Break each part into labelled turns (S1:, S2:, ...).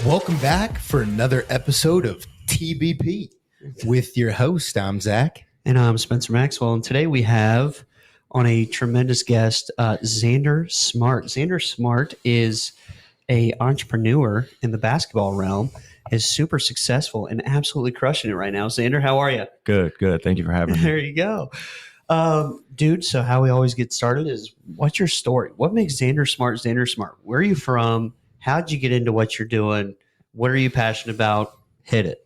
S1: Welcome back for another episode of TBP with your host. I'm Zach.
S2: And I'm Spencer Maxwell. And today we have on a tremendous guest, Xander Smart. Xander Smart is an entrepreneur in the basketball realm, is super successful and absolutely crushing it right now. Xander, how are you?
S3: Good. Thank you for having me.
S2: There you go. Dude, so how we always get started is, what's your story? What makes Xander Smart? Where are you from? How'd you get into what you're doing? What are you passionate about? Hit it.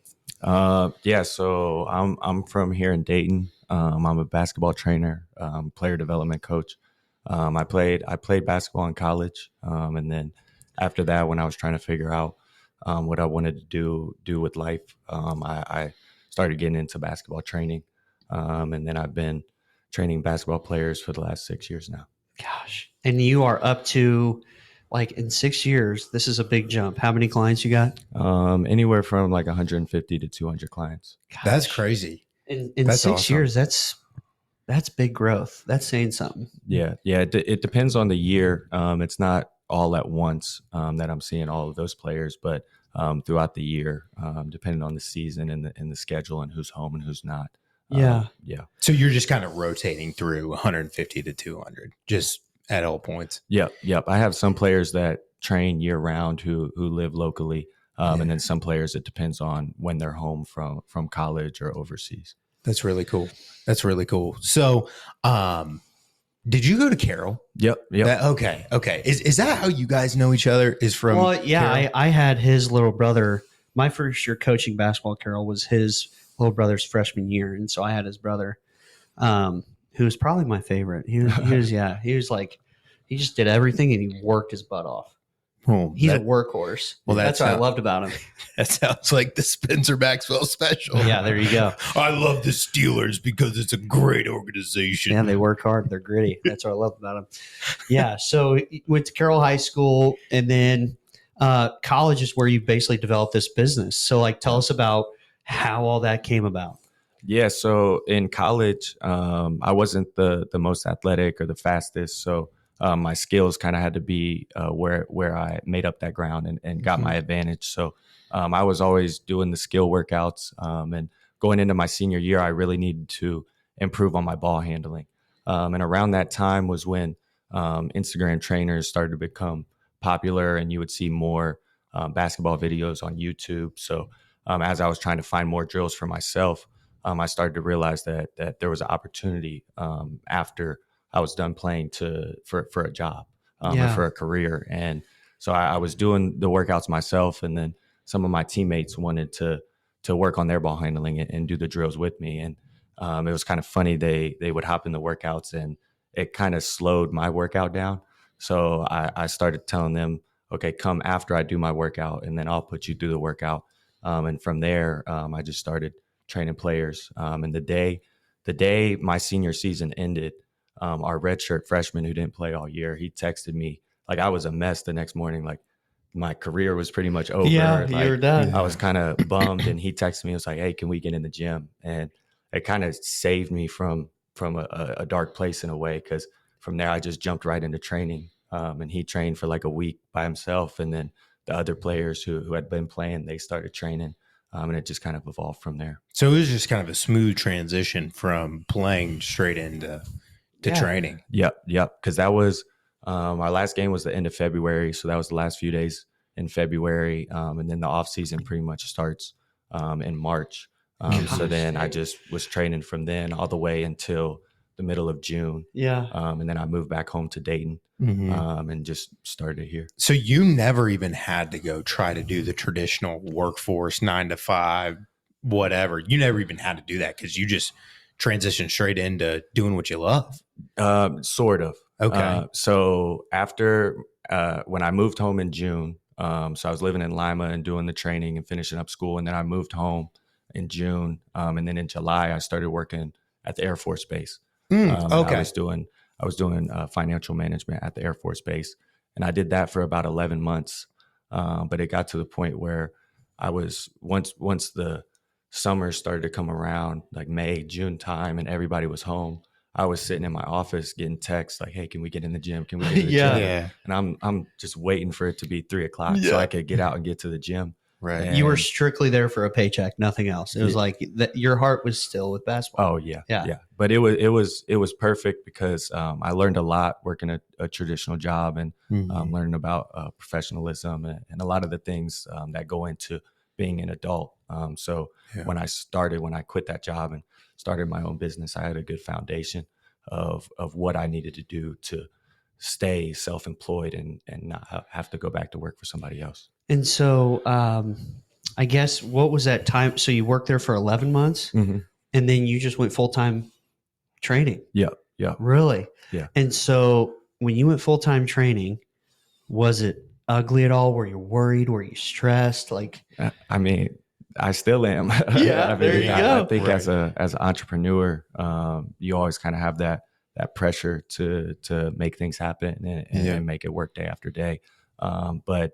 S3: So I'm from here in Dayton. I'm a basketball trainer, player development coach. I played basketball in college, and then after that, when I was trying to figure out what I wanted to do with life, I started getting into basketball training, and then I've been training basketball players for the last 6 years now.
S2: Gosh. And you are up to, like, in 6 years, this is a big jump. How many clients you got?
S3: Anywhere from like 150 to 200 clients.
S2: Gosh.
S1: That's crazy.
S2: In
S1: That's
S2: 6
S1: awesome.
S2: years, that's big growth. That's saying something.
S3: Yeah. It depends on the year. It's not all at once that I'm seeing all of those players, but throughout the year, depending on the season and the schedule and who's home and who's not.
S2: Yeah.
S1: So you're just kind of rotating through 150 to 200, just at all points.
S3: Yep. I have some players that train year round who live locally, and then some players it depends on when they're home from college or overseas.
S1: That's really cool. So, did you go to Carroll?
S3: Yep.
S1: Okay. Is that how you guys know each other? Is from
S2: Well, yeah,
S1: Carroll?
S2: I had his little brother. My first year coaching basketball, Carroll, was his little brother's freshman year. And so I had his brother, who was probably my favorite. He was like, he just did everything and he worked his butt off. He's a workhorse.
S1: Well,
S2: that's what I loved about him.
S1: That sounds like the Spencer Maxwell special.
S2: Yeah, there you go.
S1: I love the Steelers because it's a great organization.
S2: Yeah, they work hard. They're gritty. That's what I love about them. Yeah, so went to Carroll High School, and then college is where you basically developed this business. So, like, tell us about how all that came about.
S3: Yeah. So in college, I wasn't the most athletic or the fastest. So my skills kind of had to be where I made up that ground and got my advantage. So I was always doing the skill workouts. And going into my senior year, I really needed to improve on my ball handling. And around that time was when Instagram trainers started to become popular, and you would see more basketball videos on YouTube. So as I was trying to find more drills for myself, I started to realize that there was an opportunity after I was done playing for a job or for a career. And so I was doing the workouts myself, and then some of my teammates wanted to work on their ball handling and do the drills with me. And it was kind of funny. They would hop in the workouts, and it kind of slowed my workout down. So I started telling them, okay, come after I do my workout, and then I'll put you through the workout. And from there, I just started training players. And the day my senior season ended, our redshirt freshman who didn't play all year, he texted me like I was a mess the next morning. Like my career was pretty much over.
S2: Yeah,
S3: like,
S2: you were done.
S3: I was kind of bummed, and he texted me. He was like, "Hey, can we get in the gym?" And it kind of saved me from a dark place in a way, because from there I just jumped right into training. And he trained for like a week by himself, and then the other players who had been playing, they started training. And it just kind of evolved from there.
S1: So it was just kind of a smooth transition from playing straight into training.
S3: Yep. Because that was our last game was the end of February. So that was the last few days in February. And then the off season pretty much starts in March. So then I just was training from then all the way until the middle of June.
S2: Yeah.
S3: And then I moved back home to Dayton and just started here.
S1: So you never even had to go try to do the traditional workforce 9 to 5, whatever. You never even had to do that because you just transitioned straight into doing what you love.
S3: Sort of.
S1: Okay.
S3: So after when I moved home in June, so I was living in Lima and doing the training and finishing up school. And then I moved home in June. And then in July, I started working at the Air Force Base.
S1: Okay.
S3: I was doing financial management at the Air Force Base, and I did that for about 11 months. But it got to the point where I was once the summer started to come around, like May, June time, and everybody was home. I was sitting in my office getting texts like, "Hey, can we get in the gym? Can we get in the
S2: Yeah.
S3: gym?"
S1: Yeah.
S3: And I'm just waiting for it to be 3 o'clock so I could get out and get to the gym.
S1: Right.
S2: You were
S3: And-
S2: strictly there for a paycheck, nothing else. It was
S3: Yeah.
S2: like that. Your heart was still with basketball.
S3: Oh yeah,
S2: Yeah.
S3: yeah. But it was perfect because I learned a lot working a traditional job and
S1: Mhm.
S3: learning about professionalism and a lot of the things that go into being an adult. So
S1: Yeah.
S3: when I quit that job and started my own business, I had a good foundation of what I needed to do to stay self-employed and not have to go back to work for somebody else.
S2: And so, I guess what was that time? So you worked there for 11 months,
S3: Mm-hmm.
S2: and then you just went full time training.
S3: Yeah, yeah.
S2: Really?
S3: Yeah.
S2: And so when you went full time training, was it ugly at all? Were you worried? Were you stressed? Like,
S3: I mean, I still am.
S2: Yeah,
S3: I mean,
S2: there you
S3: I
S2: go.
S3: think
S1: Right.
S3: as an entrepreneur, you always kind of have that pressure to make things happen and make it work day after day. But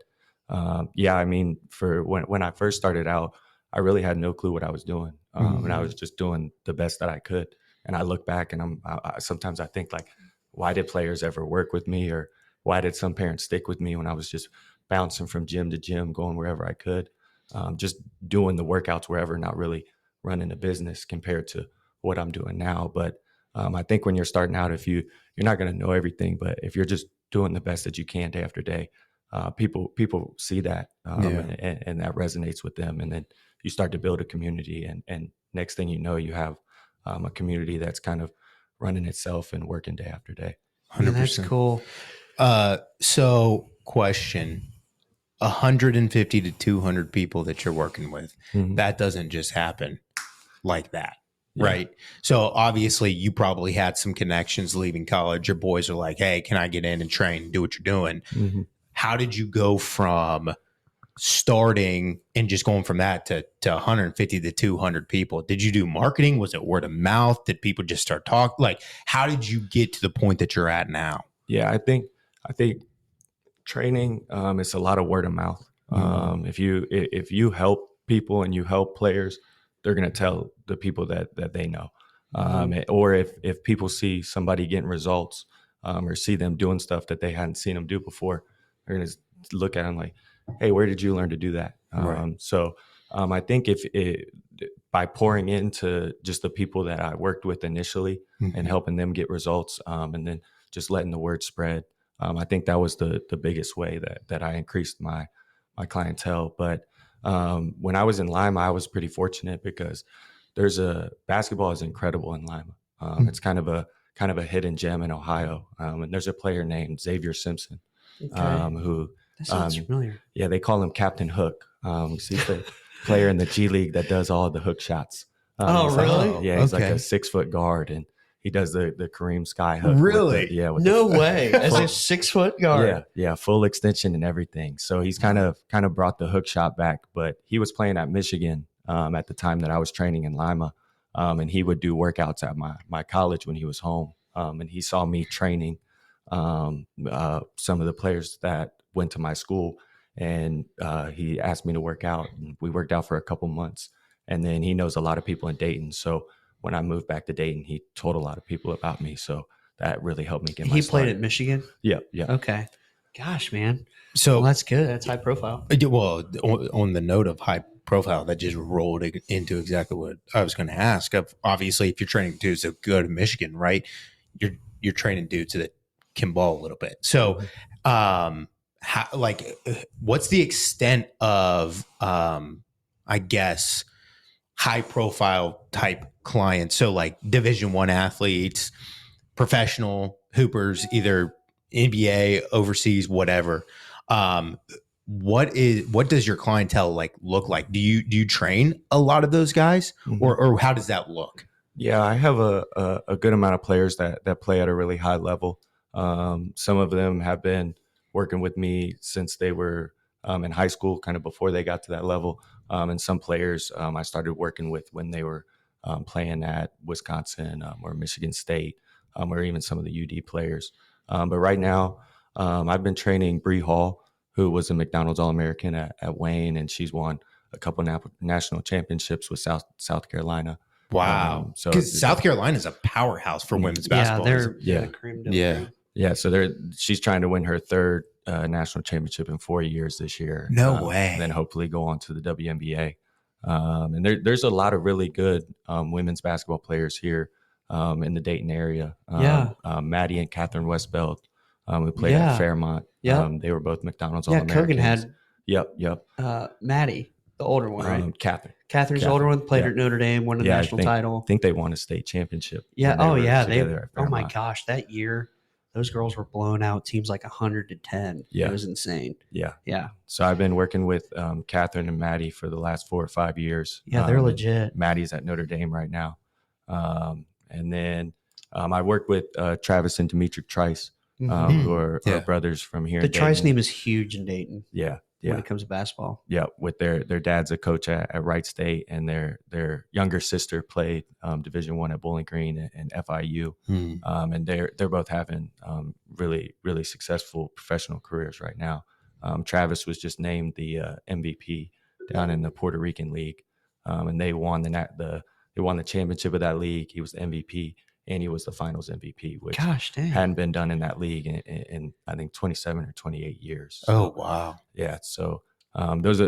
S3: yeah, I mean, for when I first started out, I really had no clue what I was doing, and I was just doing the best that I could. And I look back, and sometimes I think like, why did players ever work with me, or why did some parents stick with me when I was just bouncing from gym to gym, going wherever I could, just doing the workouts wherever, not really running a business compared to what I'm doing now. But I think when you're starting out, if you're not going to know everything, but if you're just doing the best that you can day after day, people see that, and that resonates with them. And then you start to build a community, and next thing you know, you have a community that's kind of running itself and working day after day.
S2: man, that's
S1: 100%.
S2: cool.
S1: So question, 150 to 200 people that you're working with,
S3: Mhm.
S1: that doesn't just happen like that.
S3: Yeah.
S1: Right. So obviously you probably had some connections leaving college. Your boys are like, hey, can I get in and train, do what you're doing?
S3: Mhm.
S1: How did you go from starting and just going from that to 150 to 200 people? Did you do marketing? Was it word of mouth? Did people just start talking? Like, how did you get to the point that you're at now?
S3: Yeah, I think training it's a lot of word of mouth. If you help people and you help players, they're going to tell the people that they know. Or if people see somebody getting results, or see them doing stuff that they hadn't seen them do before, they're going to look at them like, hey, where did you learn to do that?
S1: Right.
S3: So I think by pouring into just the people that I worked with initially and helping them get results, and then just letting the word spread, I think that was the biggest way that I increased my clientele. But when I was in Lima, I was pretty fortunate because basketball is incredible in Lima. It's kind of a hidden gem in Ohio, and there's a player named Xavier Simpson, who
S2: That sounds familiar.
S3: yeah, they call him Captain Hook. He's the player in the G League that does all the hook shots.
S2: Oh,
S3: he's like-
S2: really?
S3: yeah, he's like
S1: Okay.
S3: a 6-foot guard, and he does the Kareem sky hook.
S1: Really?
S3: With
S2: No way. As a 6-foot guard.
S3: yeah, full extension and everything. So he's kind of brought the hook shot back. But he was playing at Michigan at the time that I was training in Lima, and he would do workouts at my college when he was home. And he saw me training some of the players that went to my school, and he asked me to work out. And we worked out for a couple months, and then he knows a lot of people in Dayton. So when I moved back to Dayton, he told a lot of people about me. So that really helped me get my
S2: He
S3: start.
S2: played at Michigan?
S3: Yeah, yeah.
S2: Okay. Gosh, man.
S1: So,
S2: Well, that's good. That's high profile.
S1: well, on the note of high profile, that just rolled into exactly what I was going to ask. Obviously, if you're training dudes that go to Michigan, right, you're training dudes that can ball a little bit. So, what's the extent of, I guess, high profile type clients? So, like Division I athletes, professional hoopers, either NBA, overseas, whatever. What does your clientele look like? Do you train a lot of those guys, or how does that look?
S3: Yeah, I have a good amount of players that play at a really high level. Some of them have been working with me since they were in high school, kind of before they got to that level. And some players I started working with when they were playing at Wisconsin or Michigan State, or even some of the UD players. But right now, I've been training Bree Hall, who was a McDonald's All-American at Wayne, and she's won a couple national championships with South Carolina.
S1: Wow.
S3: So
S1: Because South Carolina is a powerhouse for women's basketball.
S2: They're
S3: Yeah.
S2: the cream de la
S1: Yeah.
S2: creme.
S3: Yeah, so she's trying to win her third national championship in 4 years this year.
S1: No way.
S3: And then hopefully go on to the WNBA. And there's a lot of really good women's basketball players here in the Dayton area. Maddie and Catherine Westbeld, who played at Fairmont. They were both McDonald's All-Americans.
S2: Kogan had
S3: Yep.
S2: Maddie, the older one, right? Catherine's the older one, played at Notre Dame, won a national title.
S3: I think they won a state championship.
S2: Yeah.
S3: Together
S2: Oh my gosh, that year those girls were blowing out teams like 100-10.
S3: Yeah.
S2: It was insane.
S3: Yeah. So I've been working with Catherine and Maddie for the last 4 or 5 years.
S2: Yeah, they're legit.
S3: Maddie's at Notre Dame right now. And then I work with Travis and Dimitri Trice, who are brothers from here.
S2: The Trice name is huge in Dayton.
S3: Yeah.
S2: When it comes to basketball.
S3: Yeah, with their dad's a coach at Wright State, and their younger sister played Division I at Bowling Green and FIU, and they're both having really, really successful professional careers right now. Travis was just named the MVP down in the Puerto Rican League, and they won the championship of that league. He was the MVP. And he was the finals MVP, which hadn't been done in that league in I think 27 or 28 years. So,
S1: oh, wow.
S3: Yeah. So those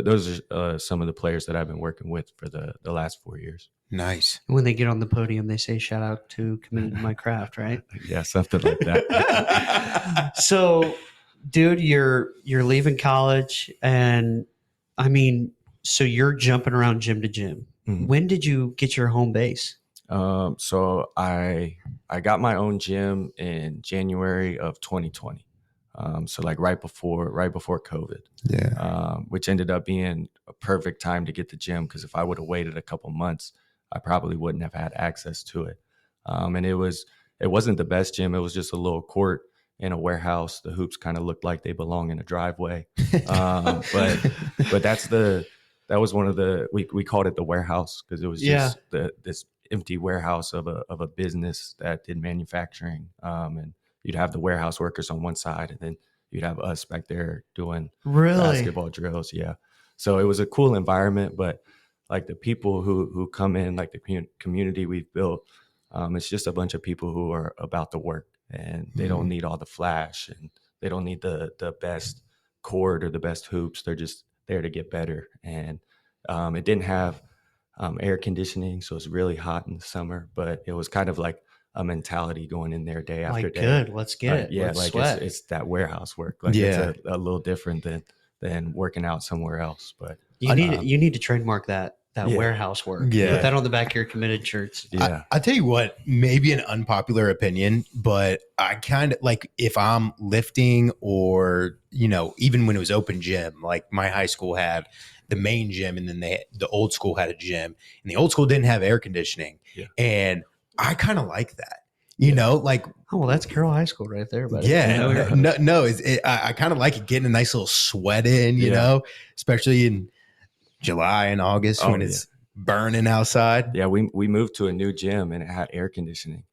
S3: are some of the players that I've been working with for the last 4 years.
S1: Nice.
S2: When they get on the podium, they say, shout out to Committed to My Craft, right?
S3: Yeah, something like that.
S2: So, dude, you're leaving college, and I mean, so you're jumping around gym to gym. Mm-hmm. When did you get your home base?
S3: So I got my own gym in January of 2020. So like right before COVID.
S1: Yeah.
S3: Which ended up being a perfect time to get the gym, because if I would have waited a couple months, I probably wouldn't have had access to it. And it wasn't the best gym. It was just a little court in a warehouse. The hoops kind of looked like they belong in a driveway. But that was one of the, we called it the warehouse, because it was just this empty warehouse of a business that did manufacturing, and you'd have the warehouse workers on one side, and then you'd have us back there doing basketball drills. Yeah, so it was a cool environment, but like the people who come in, like the community we've built, it's just a bunch of people who are about the work, and they don't need all the flash, and they don't need the best court or the best hoops. They're just there to get better. And it didn't have air conditioning, so it's really hot in the summer, but it was kind of like a mentality going in there day after day.
S2: Good, let's get it.
S3: Yeah,
S2: let's
S3: like
S2: sweat.
S3: It's that warehouse work. Like it's a little different than working out somewhere else. But
S2: you need to trademark that warehouse work.
S1: Yeah.
S2: Put that on the back of your Committed shirts.
S3: Yeah.
S1: I tell you what, maybe an unpopular opinion, but I kind of like, if I'm lifting, or, even when it was open gym, like my high school had the main gym, and then the old school had a gym, and the old school didn't have air conditioning.
S3: Yeah.
S1: And I kind of like that, like,
S2: oh, well, that's Carroll High School right there, buddy.
S1: Yeah. I kind of like it, getting a nice little sweat in, especially in July and August when it's burning outside.
S3: Yeah. We moved to a new gym, and it had air conditioning.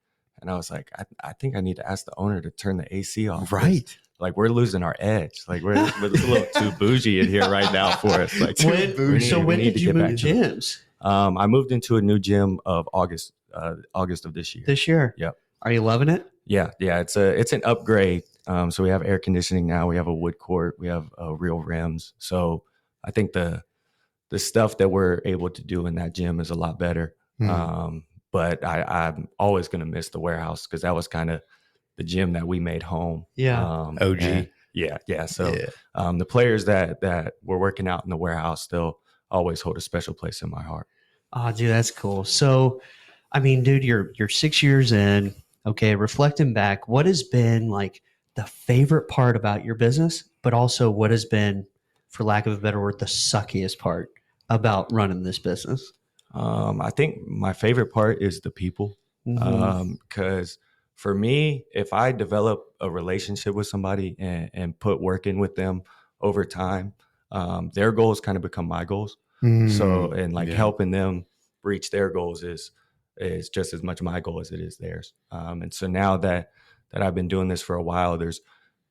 S3: And I was like, I think I need to ask the owner to turn the AC off.
S1: Right.
S3: Like, we're losing our edge. Like, we're a little too bougie in here right now for us. Like,
S2: when did you move gyms?
S3: I moved into a new gym of August of this year.
S2: This year?
S3: Yep.
S2: Are you loving it?
S3: Yeah. It's an upgrade. So we have air conditioning now. We have a wood court. We have real rims. So I think the stuff that we're able to do in that gym is a lot better. But I'm always going to miss the warehouse, because that was kind of the gym that we made home.
S2: Yeah.
S1: OG.
S3: Yeah. So the players that were working out in the warehouse still always hold a special place in my heart.
S2: Oh, dude, that's cool. So, I mean, dude, you're 6 years in. Okay, reflecting back, what has been like the favorite part about your business, but also what has been, for lack of a better word, the suckiest part about running this business?
S3: I think my favorite part is the people, because for me, if I develop a relationship with somebody and put work in with them over time, their goals kind of become my goals. So, and like helping them reach their goals is just as much my goal as it is theirs. And so now that I've been doing this for a while, there's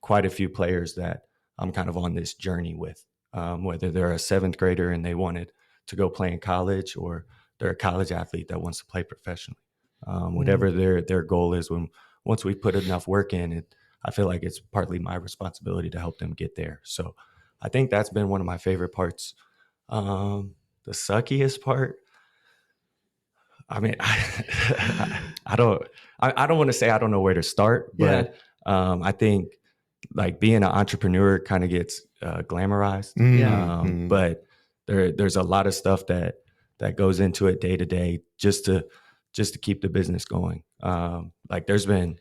S3: quite a few players that I'm kind of on this journey with, whether they're a 7th grader and they wanted to go play in college, or they're a college athlete that wants to play professionally. Whatever their goal is, once we put enough work in, I feel like it's partly my responsibility to help them get there. So I think that's been one of my favorite parts. The suckiest part, I mean, I don't want to say I don't know where to start, but I think like being an entrepreneur kind of gets glamorized. But there's a lot of stuff that goes into it day to day just to keep the business going. Like there's been,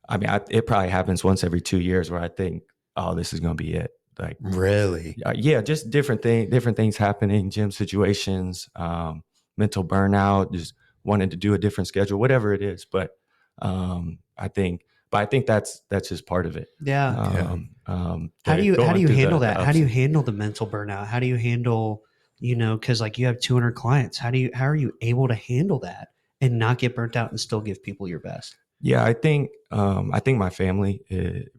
S3: I mean, it probably happens once every 2 years where I think, oh, this is going to be it. Like
S1: really,
S3: yeah, just different things happening, gym situations, mental burnout, just wanting to do a different schedule, whatever it is. But I think that's just part of it.
S2: Yeah. How do you handle that? How do you handle the mental burnout? How do you handle, because like you have 200 clients. How are you able to handle that and not get burnt out and still give people your best?
S3: Yeah, I think my family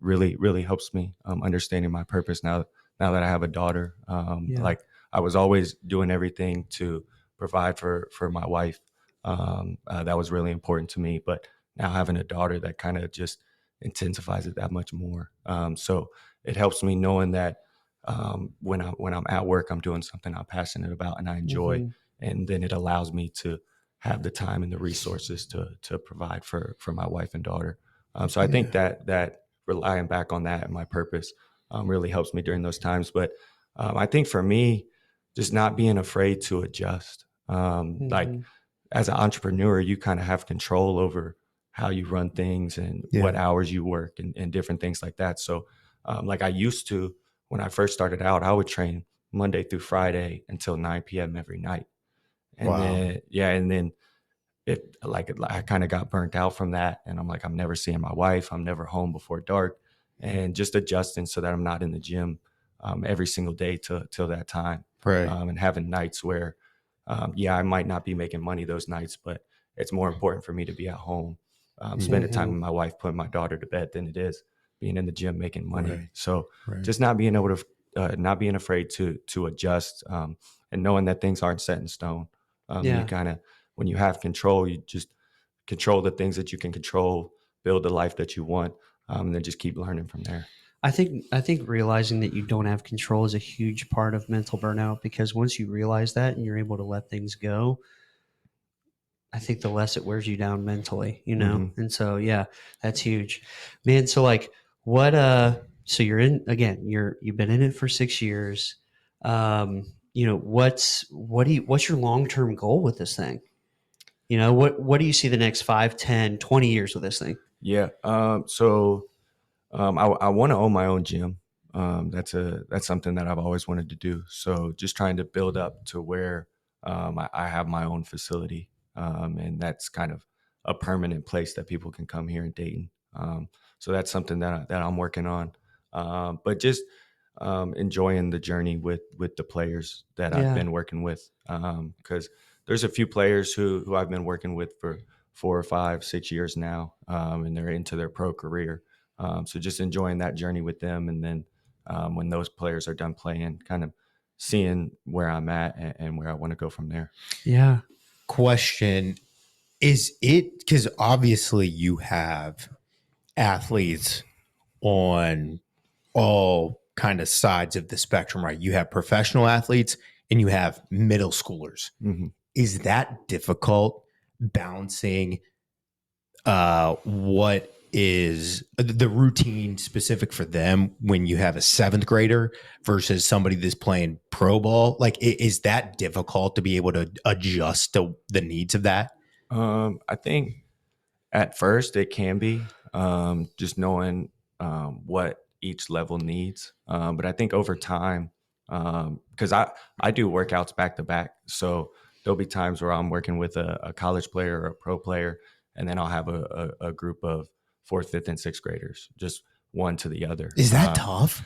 S3: really helps me understanding my purpose now that I have a daughter. Like I was always doing everything to provide for my wife. That was really important to me. But now having a daughter, that kind of just intensifies it that much more. So it helps me knowing that when I'm at work, I'm doing something I'm passionate about and I enjoy, and then it allows me to have the time and the resources to provide for my wife and daughter. So I think that relying back on that and my purpose really helps me during those times. But I think for me, just not being afraid to adjust. Like as an entrepreneur, you kind of have control over how you run things and what hours you work and different things like that. So like I used to, when I first started out, I would train Monday through Friday until 9 p.m. every night. And then I kind of got burnt out from that. And I'm like, I'm never seeing my wife. I'm never home before dark, and just adjusting so that I'm not in the gym every single day till that time.
S1: Right.
S3: And having nights where, I might not be making money those nights, but it's more important for me to be at home, spending time with my wife, putting my daughter to bed than it is being in the gym making money.
S1: Right.
S3: So just not being able to, not being afraid to adjust, and knowing that things aren't set in stone. You kind of, when you have control, you just control the things that you can control, build the life that you want, and then just keep learning from there.
S2: I think realizing that you don't have control is a huge part of mental burnout, because once you realize that and you're able to let things go, I think the less it wears you down mentally, And so, yeah, that's huge, man. So like what, so you're in, again, you've been in it for 6 years. What's your long-term goal with this thing? What do you see the next 5, 10, 20 years with this thing?
S3: Yeah. So I want to own my own gym. That's something that I've always wanted to do. So just trying to build up to where I have my own facility, and that's kind of a permanent place that people can come here in Dayton. So that's something that I'm working on. But just enjoying the journey with the players that I've been working with, because there's a few players who I've been working with for 4 or 5, 6 years now, and they're into their pro career. So just enjoying that journey with them. And then when those players are done playing, kind of seeing where I'm at and where I want to go from there.
S2: Yeah.
S1: Question, is it, because obviously you have athletes on all kind of sides of the spectrum, right? You have professional athletes and you have middle schoolers.
S3: Mm-hmm.
S1: Is that difficult balancing what is the routine specific for them when you have a 7th grader versus somebody that's playing pro ball? Like, is that difficult to be able to adjust to the needs of that?
S3: I think at first it can be, just knowing what each level needs. But I think over time, because I do workouts back to back, so there'll be times where I'm working with a college player or a pro player, and then I'll have a group of 4th, 5th, and 6th graders, just one to the other.
S1: Is that tough?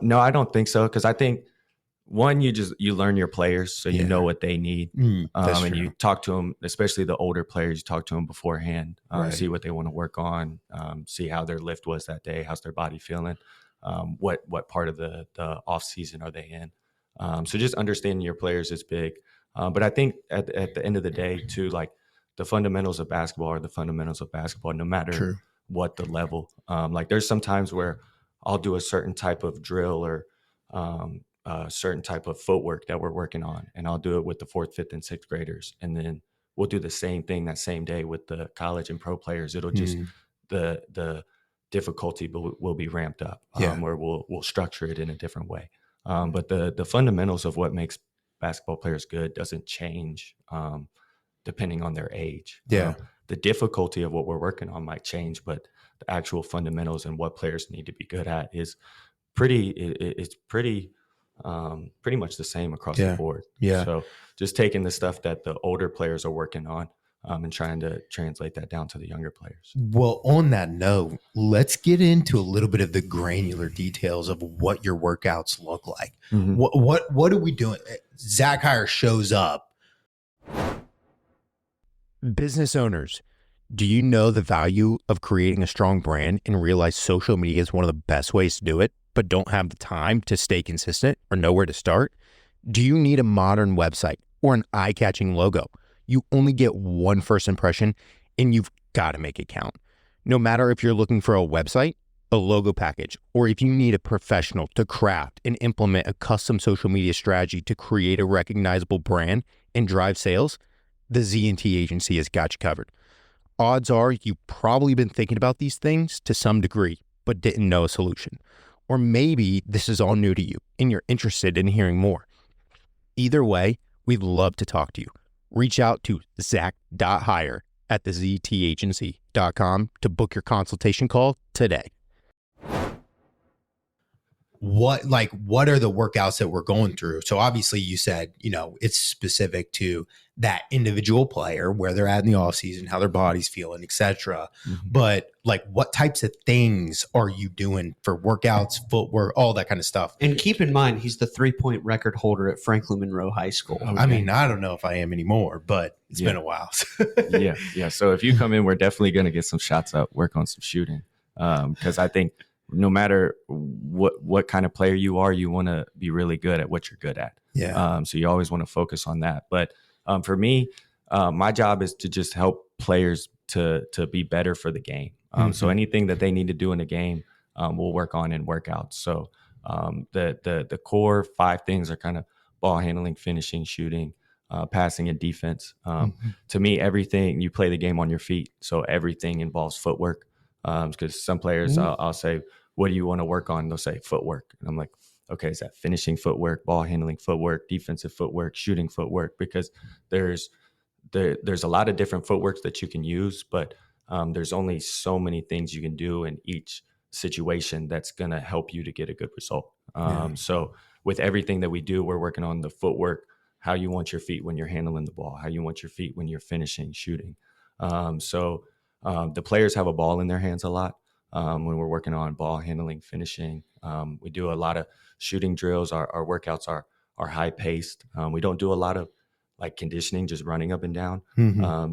S3: No, I don't think so, because I think one, you learn your players, so you know what they need, and you talk to them, especially the older players. You talk to them beforehand, see what they want to work on, see how their lift was that day, how's their body feeling, what part of the off season are they in. So just understanding your players is big. But I think at the end of the day, too, like the fundamentals of basketball are the fundamentals of basketball, no matter what the level. Like there's some times where I'll do a certain type of drill or a certain type of footwork that we're working on, and I'll do it with the 4th, 5th, and 6th graders, and then we'll do the same thing that same day with the college and pro players. It'll just the difficulty will be ramped up, where we'll structure it in a different way. But the fundamentals of what makes basketball players good doesn't change depending on their age. The difficulty of what we're working on might change, but the actual fundamentals and what players need to be good at is pretty much the same across the board. So just taking the stuff that the older players are working on and trying to translate that down to the younger players.
S1: Well, on that note, let's get into a little bit of the granular details of what your workouts look like. What are we doing? Zach Heyer shows up. Business owners, do you know the value of creating a strong brand and realize social media is one of the best ways to do it, but don't have the time to stay consistent or know where to start? Do you need a modern website or an eye-catching logo? You only get one first impression and you've got to make it count. No matter if you're looking for a website, a logo package, or if you need a professional to craft and implement a custom social media strategy to create a recognizable brand and drive sales, the Z&T agency has got you covered. Odds are you've probably been thinking about these things to some degree, but didn't know a solution. Or maybe this is all new to you and you're interested in hearing more. Either way, we'd love to talk to you. Reach out to zach.heyer@theztagency.com to book your consultation call today. What are the workouts that we're going through? So obviously you said, it's specific to that individual player, where they're at in the off season, how their body's feeling, etc. But what types of things are you doing for workouts, footwork, all that kind of stuff?
S2: And keep in mind, he's the 3-point record holder at Franklin Monroe High School.
S1: Okay. I mean, I don't know if I am anymore, but it's been a while.
S3: Yeah. So if you come in, we're definitely going to get some shots up, work on some shooting. Because I think no matter what kind of player you are, you want to be really good at what you're good at. So you always want to focus on that. But for me, my job is to just help players to be better for the game. So anything that they need to do in the game, we'll work on in workouts. So the core 5 things are kind of ball handling, finishing, shooting, passing, and defense. To me, everything, you play the game on your feet. So everything involves footwork. Because some players, I'll say, what do you want to work on? They'll say footwork. And I'm like, okay, is that finishing footwork, ball handling footwork, defensive footwork, shooting footwork? Because there's a lot of different footworks that you can use, but there's only so many things you can do in each situation that's going to help you to get a good result. So with everything that we do, we're working on the footwork, how you want your feet when you're handling the ball, how you want your feet when you're finishing, shooting. So the players have a ball in their hands a lot when we're working on ball handling, finishing. We do a lot of shooting drills. Our workouts are high paced. We don't do a lot of conditioning, just running up and down,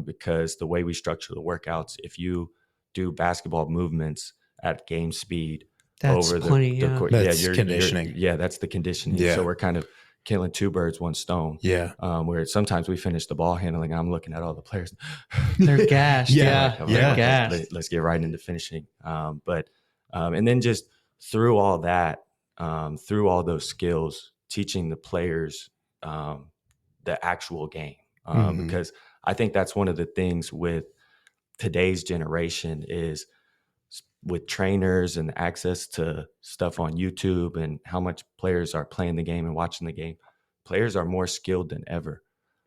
S3: because the way we structure the workouts, if you do basketball movements at game speed,
S2: that's
S3: over
S2: plenty,
S3: the court,
S1: that's conditioning.
S3: That's the conditioning. So we're kind of killing 2 birds, 1 stone. Where sometimes we finish the ball handling, I'm looking at all the players.
S2: They're gassed. They're gassed.
S3: Let's get right into finishing. But then just through all that, through all those skills, teaching the players the actual game. Because I think that's one of the things with today's generation is with trainers and access to stuff on YouTube and how much players are playing the game and watching the game, players are more skilled than ever,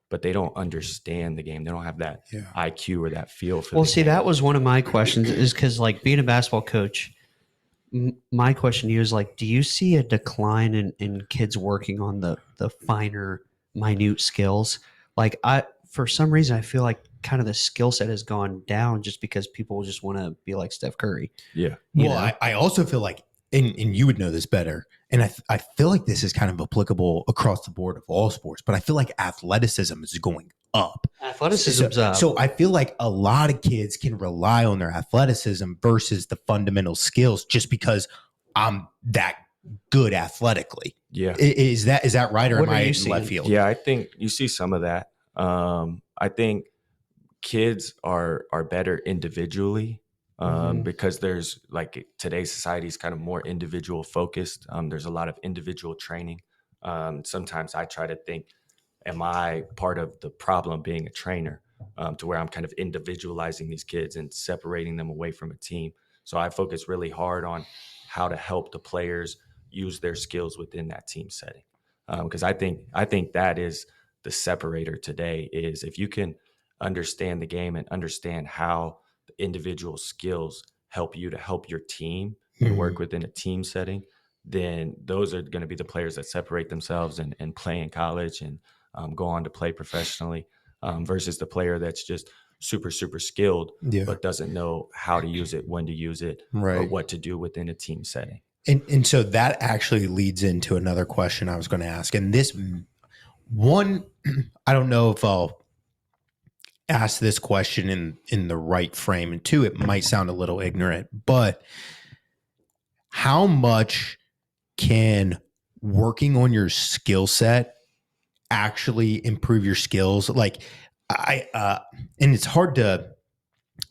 S3: but they don't understand the game. They don't have that IQ or that feel for the game.
S2: That was one of my questions, is because being a basketball coach, my question to you is do you see a decline in kids working on the finer, minute skills? For some reason, I feel like kind of the skill set has gone down just because people just want to be like Steph Curry.
S1: I also feel like, and you would know this better, and I feel like this is kind of applicable across the board of all sports, but I feel like athleticism is going up.
S2: Athleticism's up.
S1: So I feel like a lot of kids can rely on their athleticism versus the fundamental skills just because I'm that good athletically.
S3: Yeah.
S1: Is that right, or
S2: What
S1: am
S2: are
S1: I
S2: you
S1: in
S2: seeing?
S1: left field?
S3: Yeah, I think you see some of that. I think kids are better individually because there's like today's society is kind of more individual focused. There's a lot of individual training. Sometimes I try to think, am I part of the problem being a trainer, to where I'm kind of individualizing these kids and separating them away from a team. So I focus really hard on how to help the players use their skills within that team setting. Because I think that is the separator today, is if you can understand the game and understand how the individual skills help you to help your team and work within a team setting, then those are going to be the players that separate themselves and play in college and go on to play professionally, versus the player that's just super, super skilled,
S1: Yeah.
S3: but doesn't know how to use it, when to use it, or
S1: Right.
S3: what to do within a team setting.
S1: And so that actually leads into another question I was going to ask. And this one, I don't know if I'll ask this question in the right frame. And two, it might sound a little ignorant, but how much can working on your skill set actually improve your skills? Like and it's hard to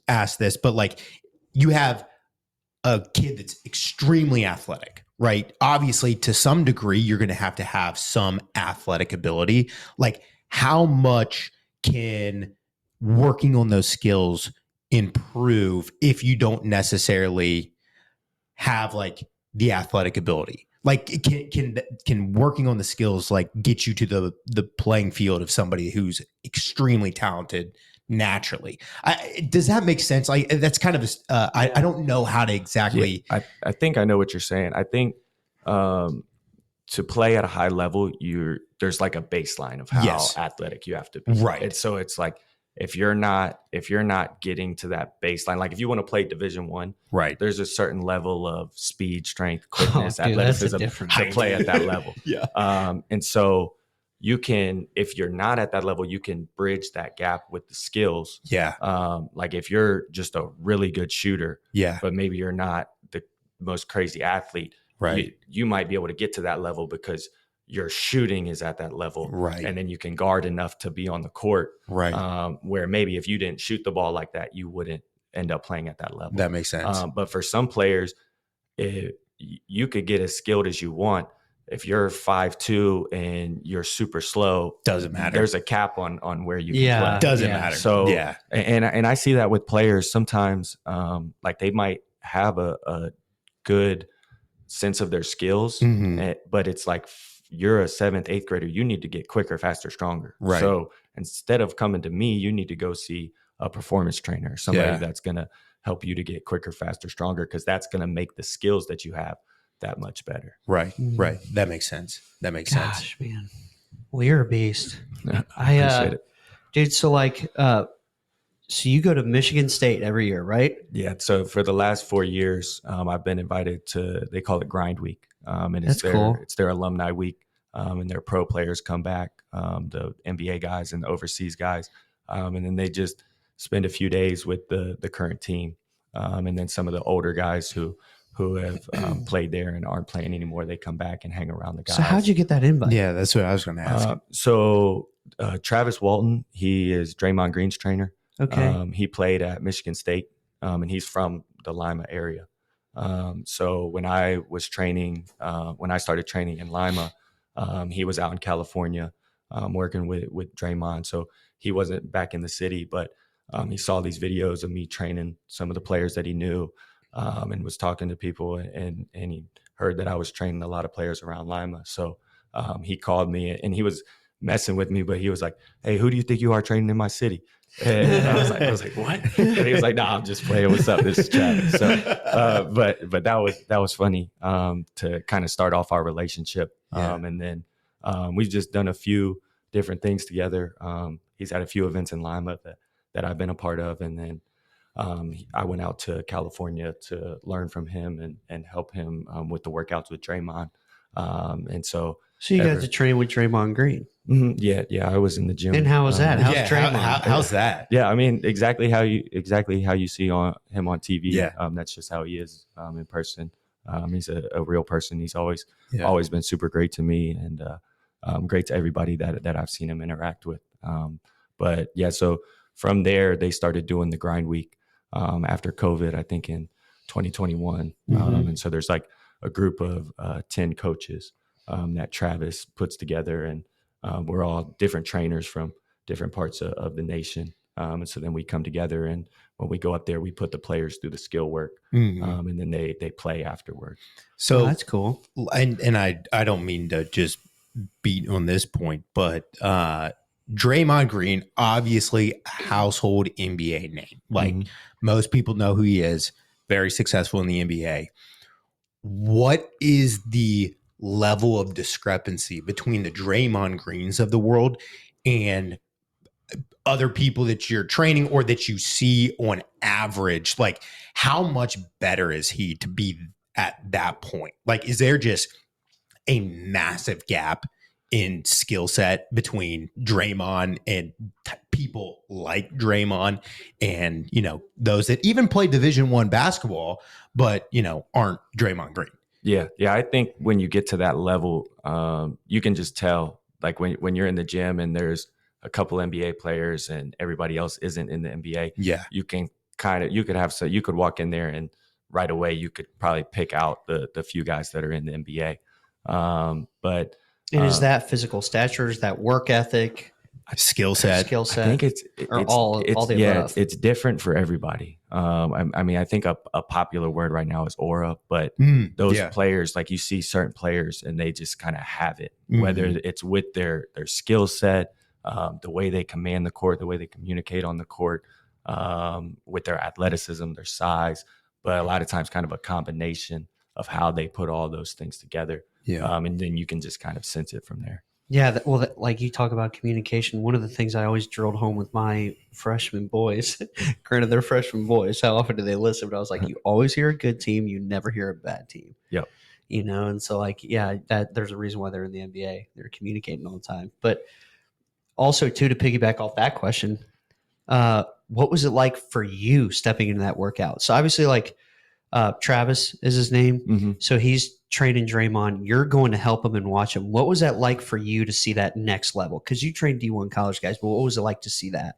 S1: ask this, but like you have a kid that's extremely athletic, right? Obviously, to some degree, you're going to have some athletic ability. Like, how much can working on those skills improve if you don't necessarily have like the athletic ability? Like, can working on the skills like get you to the playing field of somebody who's extremely talented naturally? Does that make sense? Like, that's kind of I don't know how to exactly.
S3: Yeah, I think I know what you're saying. I think to play at a high level, there's like a baseline of how
S1: Yes.
S3: athletic you have to be.
S1: Right.
S3: And so it's like if you're not getting to that baseline, like if you want to play Division I,
S1: Right.
S3: there's a certain level of speed, strength, quickness,
S2: Dude,
S3: athleticism
S2: that's a different
S3: to
S2: thing.
S3: play at that level.
S1: Yeah.
S3: And so you can, if you're not at that level, you can bridge that gap with the skills.
S1: Yeah.
S3: Like if you're just a really good shooter,
S1: Yeah.
S3: but maybe you're not the most crazy athlete,
S1: Right.
S3: you might be able to get to that level because your shooting is at that level.
S1: Right.
S3: And then you can guard enough to be on the court.
S1: Right.
S3: Where maybe if you didn't shoot the ball like that, you wouldn't end up playing at that level.
S1: That makes sense.
S3: But for some players, you could get as skilled as you want. If you're 5'2" and you're super slow,
S1: Doesn't matter.
S3: There's a cap on where you can play.
S1: Doesn't matter.
S3: So
S1: yeah.
S3: And I see that with players sometimes. Like they might have a good sense of their skills, but it's like you're a 7th, 8th grader. You need to get quicker, faster, stronger.
S1: Right.
S3: So instead of coming to me, you need to go see a performance trainer, somebody that's going to help you to get quicker, faster, stronger, because that's going to make the skills that you have that much better.
S1: Right. Right. That makes sense. That makes sense.
S2: Gosh, man. Well, you're a beast.
S3: I appreciate it.
S2: Dude, so like, so you go to Michigan State every year, right?
S3: Yeah. So for the last 4 years, I've been invited to, they call it Grind Week. And
S2: That's cool.
S3: It's their alumni week. And their pro players come back, the NBA guys and the overseas guys. And then they just spend a few days with the current team. And then some of the older guys who have played there and aren't playing anymore, they come back and hang around the guys.
S2: So how'd you get that invite?
S1: Yeah, that's what I was going to ask.
S3: So Travis Walton, he is Draymond Green's trainer.
S2: Okay.
S3: He played at Michigan State, and he's from the Lima area. So when I was training, when I started training in Lima, he was out in California working with Draymond. So he wasn't back in the city, but he saw these videos of me training some of the players that he knew, and was talking to people, and he heard that I was training a lot of players around Lima. So he called me, and he was messing with me, but he was like, "Hey, who do you think you are training in my city?" And I was like, "What?" And he was like, "Nah, I'm just playing. What's up? This is Travis." So, but that was funny to kind of start off our relationship, and then we've just done a few different things together. He's had a few events in Lima that I've been a part of, and then I went out to California to learn from him and help him with the workouts with Draymond, and so
S2: you got to train with Draymond Green.
S3: Yeah, I was in the gym.
S2: And how was that? How's Draymond?
S1: How's that?
S3: Yeah, I mean exactly how you see him on TV.
S1: Yeah,
S3: that's just how he is in person. He's a real person. He's always
S1: Yeah.
S3: been super great to me, and great to everybody that I've seen him interact with. But yeah, so from there they started doing the grind week after COVID, I think in 2021. And so there's like a group of 10 coaches that Travis puts together, and we're all different trainers from different parts of the nation. And so then we come together, and when we go up there, we put the players through the skill work, and then they play afterward.
S1: So
S2: that's cool.
S1: And I don't mean to just beat on this point, but Draymond Green, obviously household NBA name. Like most people know who he is, very successful in the NBA. What is the level of discrepancy between the Draymond Greens of the world and other people that you're training or that you see on average? Like, how much better is he to be at that point? Like, is there just a massive gap in skill set between Draymond and people like Draymond and, those that even play Division I basketball, but, aren't Draymond Green?
S3: Yeah. I think when you get to that level, you can just tell, like when you're in the gym and there's a couple NBA players and everybody else isn't in the NBA.
S1: Yeah.
S3: You can you could walk in there and right away you could probably pick out the few guys that are in the NBA. But
S2: is that physical stature? Is that work ethic?
S1: Skill set?
S3: I think it's
S2: all the above.
S3: It's different for everybody. I mean, I think a popular word right now is aura, but those players, like you see certain players and they just kind of have it, whether it's with their skill set, the way they command the court, the way they communicate on the court, with their athleticism, their size, but a lot of times kind of a combination of how they put all those things together. Yeah. And then you can just kind of sense it from there.
S2: Yeah. Like you talk about communication. One of the things I always drilled home with my freshman boys, granted they're freshman boys, how often do they listen? But I was like, you always hear a good team. You never hear a bad team.
S3: Yep.
S2: And so that there's a reason why they're in the NBA. They're communicating all the time. But also too, to piggyback off that question, what was it like for you stepping into that workout? So obviously Travis is his name. So he's training Draymond. You're going to help him and watch him. What was that like for you to see that next level? Because you trained D1 college guys, but what was it like to see that?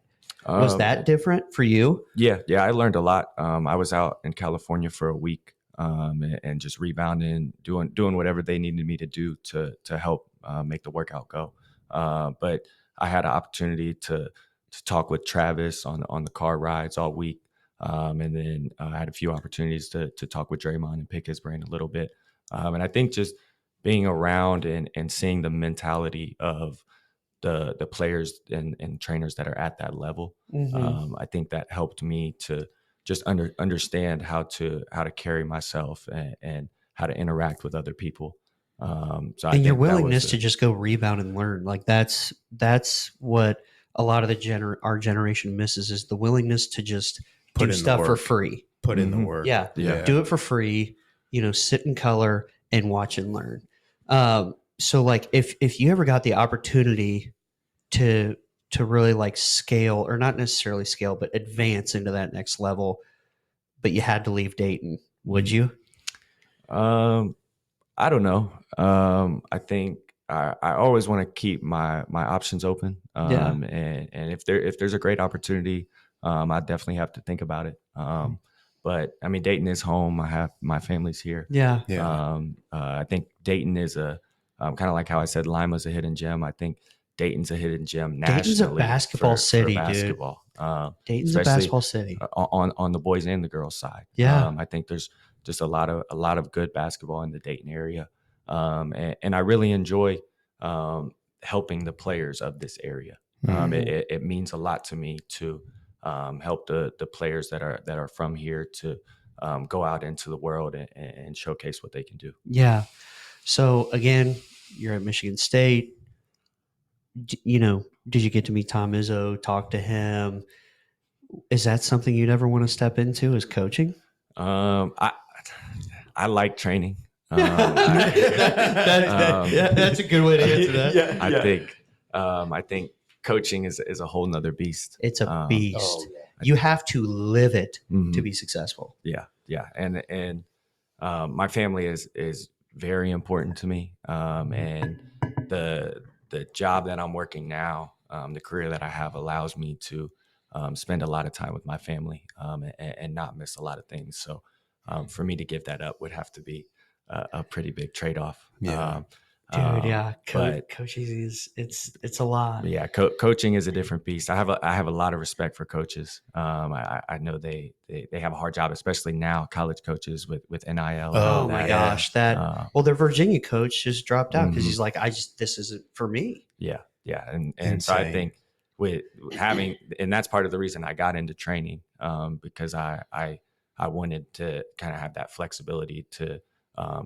S2: Was that different for you?
S3: Yeah, I learned a lot. I was out in California for a week and just rebounding, doing whatever they needed me to do to help make the workout go. But I had an opportunity to talk with Travis on the car rides all week. And then I had a few opportunities to talk with Draymond and pick his brain a little bit. And I think just being around and seeing the mentality of the players and trainers that are at that level, I think that helped me to just understand how to carry myself and how to interact with other people.
S2: And your willingness to just go rebound and learn, like that's what a lot of our generation misses, is the willingness to just do stuff for free.
S1: Put in the work.
S2: Yeah. Do it for free, sit in color and watch and learn. So like if you ever got the opportunity to really like scale, or not necessarily scale, but advance into that next level, but you had to leave Dayton, would you?
S3: I don't know. I think I always want to keep my options open. And if there's a great opportunity, I definitely have to think about it. But I mean, Dayton is home. I have my family's here.
S2: Yeah.
S3: I think Dayton is a kind of like how I said Lima's a hidden gem. I think Dayton's a hidden gem nationally.
S2: Dayton's a basketball city,
S3: basketball.
S2: Dude. Dayton's a basketball city
S3: on the boys and the girls side.
S2: Yeah.
S3: I think there's just a lot of good basketball in the Dayton area, and I really enjoy helping the players of this area. It means a lot to me to help the players that are from here to go out into the world and showcase what they can do.
S2: Yeah. So again, you're at Michigan State. Did you get to meet Tom Izzo, talk to him? Is that something you'd ever want to step into, as coaching?
S3: I like training.
S2: That's a good way to answer that.
S3: I think coaching is a whole nother beast.
S2: It's a beast. You have to live it to be successful.
S3: Yeah. And my family is very important to me, and the job that I'm working now, the career that I have, allows me to spend a lot of time with my family, and not miss a lot of things. So for me to give that up would have to be a pretty big trade off.
S1: Yeah.
S2: Dude, yeah,
S3: But
S2: coaching is it's a lot.
S3: yeah, coaching is a different beast. I have a lot of respect for coaches. I know they have a hard job, especially now, college coaches with NIL. And all
S2: Oh my
S3: that.
S2: gosh, well, their Virginia coach just dropped out because
S3: Mhm.
S2: he's like, this isn't for me.
S3: Yeah, and so I
S1: Insane.
S3: think with having, and that's part of the reason I got into training, because I wanted to kind of have that flexibility to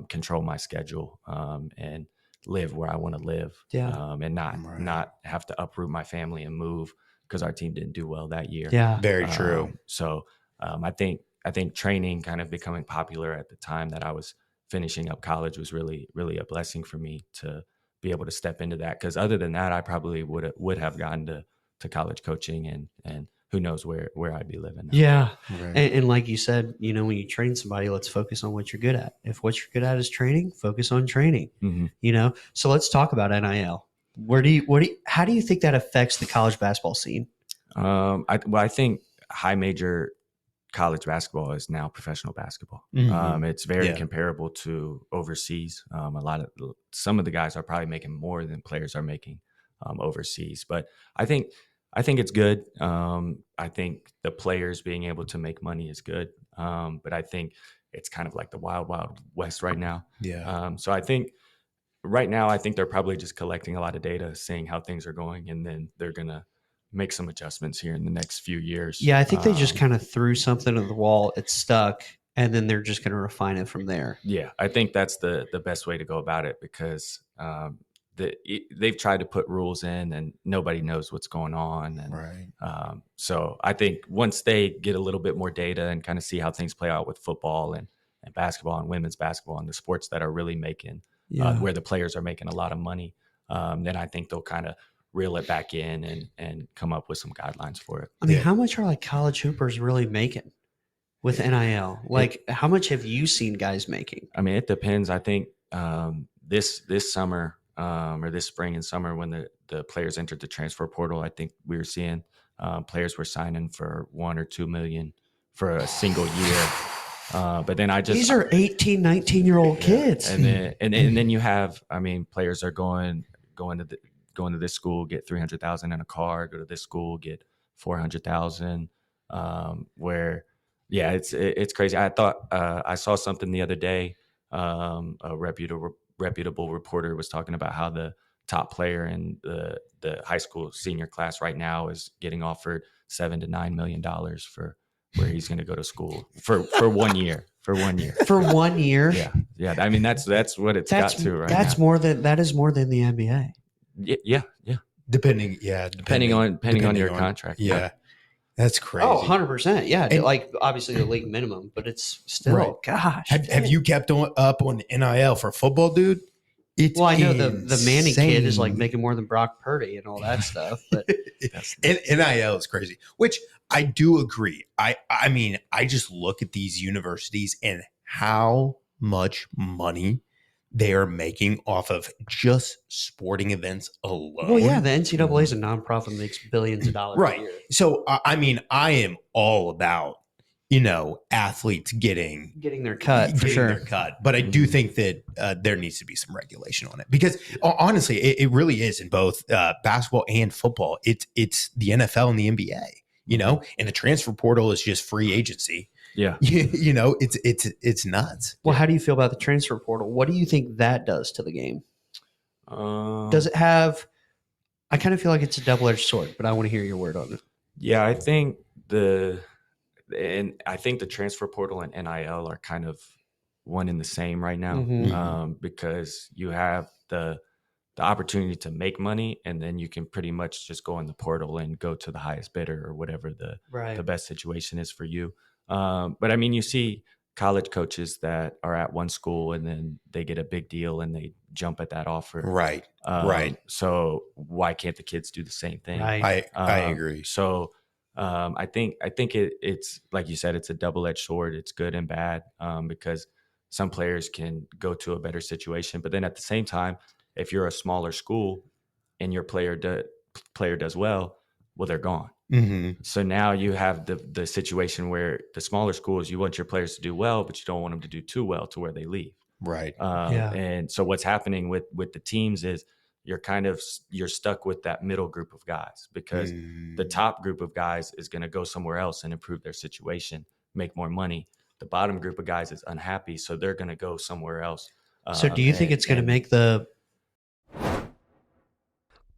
S3: control my schedule, and live where I want to live,
S2: Yeah.
S3: and
S1: Right.
S3: not have to uproot my family and move because our team didn't do well that year.
S2: Yeah,
S1: Very true.
S3: So I think training kind of becoming popular at the time that I was finishing up college was really a blessing for me to be able to step into that. Because other than that, I probably would have gotten to college coaching, and who knows where I'd be living now.
S2: yeah.
S1: Right.
S2: And like you said, when you train somebody, let's focus on what you're good at. If what you're good at is training, focus on training.
S3: Mhm.
S2: So let's talk about NIL. How do you think that affects the college basketball scene?
S3: I think high major college basketball is now professional basketball.
S1: Mhm.
S3: It's very
S1: Yeah.
S3: comparable to overseas. Some of the guys are probably making more than players are making overseas, but I think it's good. I think the players being able to make money is good, but I think it's kind of like the wild west right now.
S1: Yeah.
S3: So I think right now, I think they're probably just collecting a lot of data, seeing how things are going, and then they're gonna make some adjustments here in the next few years.
S2: Yeah, I think they just kind of threw something at the wall. It stuck, and then they're just going to refine it from there.
S3: Yeah, I think that's the best way to go about it, because they've tried to put rules in and nobody knows what's going on. And
S1: Right.
S3: so I think once they get a little bit more data and kind of see how things play out with football and basketball and women's basketball and the sports that are really making, where the players are making a lot of money, then I think they'll kind of reel it back in and come up with some guidelines for it.
S2: I mean,
S1: Yeah.
S2: how much are like college hoopers really making with NIL? Like, how much have you seen guys making?
S3: I mean, it depends. I think this summer, or this spring and summer, when the players entered the transfer portal, I think we were seeing players were signing for 1 or 2 million for a single year. But then
S2: These are 18, 19-year-old kids.
S3: and then you have, I mean, players are going to this school, get 300,000 in a car, go to this school, get 400,000. Where, yeah, it's crazy. I thought I saw something the other day. A reputable reporter was talking about how the top player in the high school senior class right now is getting offered $7 to $9 million for where he's going to go to school for 1 year. For 1 year.
S2: For 1 year?
S3: Yeah. I mean, that's what it's got to right
S2: that's
S3: now.
S2: That is more than the NBA.
S3: Yeah.
S1: Depending
S3: on your contract.
S1: Yeah. That's crazy.
S2: Oh, 100%. Yeah.
S1: And-
S2: like obviously the league minimum, but it's still,
S1: Right.
S2: gosh.
S1: Have you kept up on NIL for football, dude? It's
S2: Well, I know the Manny kid is like
S1: insane.
S2: making more than Brock Purdy and all that stuff. But
S1: NIL is crazy, which I do agree. I mean, I just look at these universities and how much money they are making off of just sporting events alone.
S2: well, yeah, the NCAA is a nonprofit, makes billions of dollars
S1: Right.
S2: a year.
S1: So, I mean, I am all about, athletes getting
S2: Getting their cut for sure.
S1: But I do think that there needs to be some regulation on it, because honestly, it really is in both basketball and football. It's the NFL and the NBA, and the transfer portal is just free agency.
S3: Yeah.
S1: It's nuts.
S2: Well, how do you feel about the transfer portal? What do you think that does to the game? Does it have? I kind of feel like it's a double-edged sword, but I want to hear your word on it.
S3: Yeah, I think the transfer portal and NIL are kind of one and the same right now,
S2: Mhm.
S3: because you have the opportunity to make money, and then you can pretty much just go in the portal and go to the highest bidder or whatever the best situation is for you. But I mean, you see college coaches that are at one school and then they get a big deal and they jump at that offer.
S1: Right.
S3: So why can't the kids do the same thing?
S2: Right.
S1: I agree.
S3: So I think it's like you said, it's a double-edged sword. It's good and bad, because some players can go to a better situation. But then at the same time, if you're a smaller school and your player does well, they're gone.
S1: Mm-hmm.
S3: So now you have the situation where the smaller schools, you want your players to do well, but you don't want them to do too well to where they leave.
S1: Right.
S3: And so what's happening with the teams is you're stuck with that middle group of guys, because the top group of guys is going to go somewhere else and improve their situation, make more money. The bottom group of guys is unhappy, so they're going to go somewhere else.
S2: So do you think it's going to make the...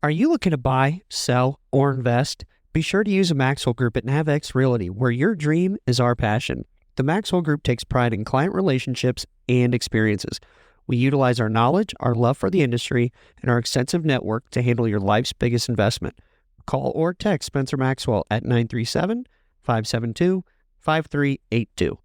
S4: Are you looking to buy, sell, or invest? Be sure to use a Maxwell Group at NavX Realty, where your dream is our passion. The Maxwell Group takes pride in client relationships and experiences. We utilize our knowledge, our love for the industry, and our extensive network to handle your life's biggest investment. Call or text Spencer Maxwell at 937-572-5382.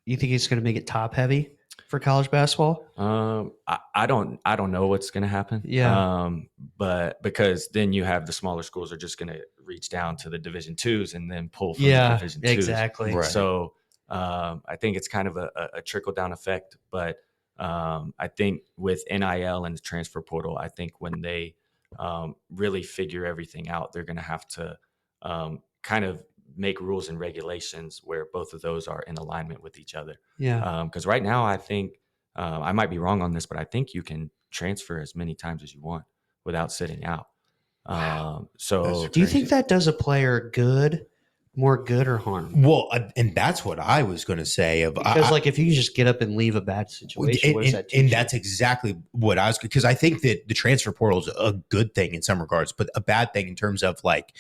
S2: You think it's going to make it top heavy for college basketball?
S3: I don't know what's going to happen.
S2: Yeah.
S3: But because then you have the smaller schools are just going to reach down to the Division twos and then pull from the Division twos.
S2: Exactly.
S1: Right.
S3: So I think it's kind of a trickle down effect. But I think with NIL and the transfer portal, I think when they really figure everything out, they're going to have to kind of make rules and regulations where both of those are in alignment with each other.
S2: Yeah.
S3: Because right now, I think I might be wrong on this, but I think you can transfer as many times as you want without sitting out. So
S2: Do you think that does a player more good or harm?
S1: Well, and that's what I was going to say.
S2: Because like if you just get up and leave a bad situation, what does that teach
S1: and
S2: you?
S1: that's exactly what I was, because I think that the transfer portal is a good thing in some regards, but a bad thing in terms of like,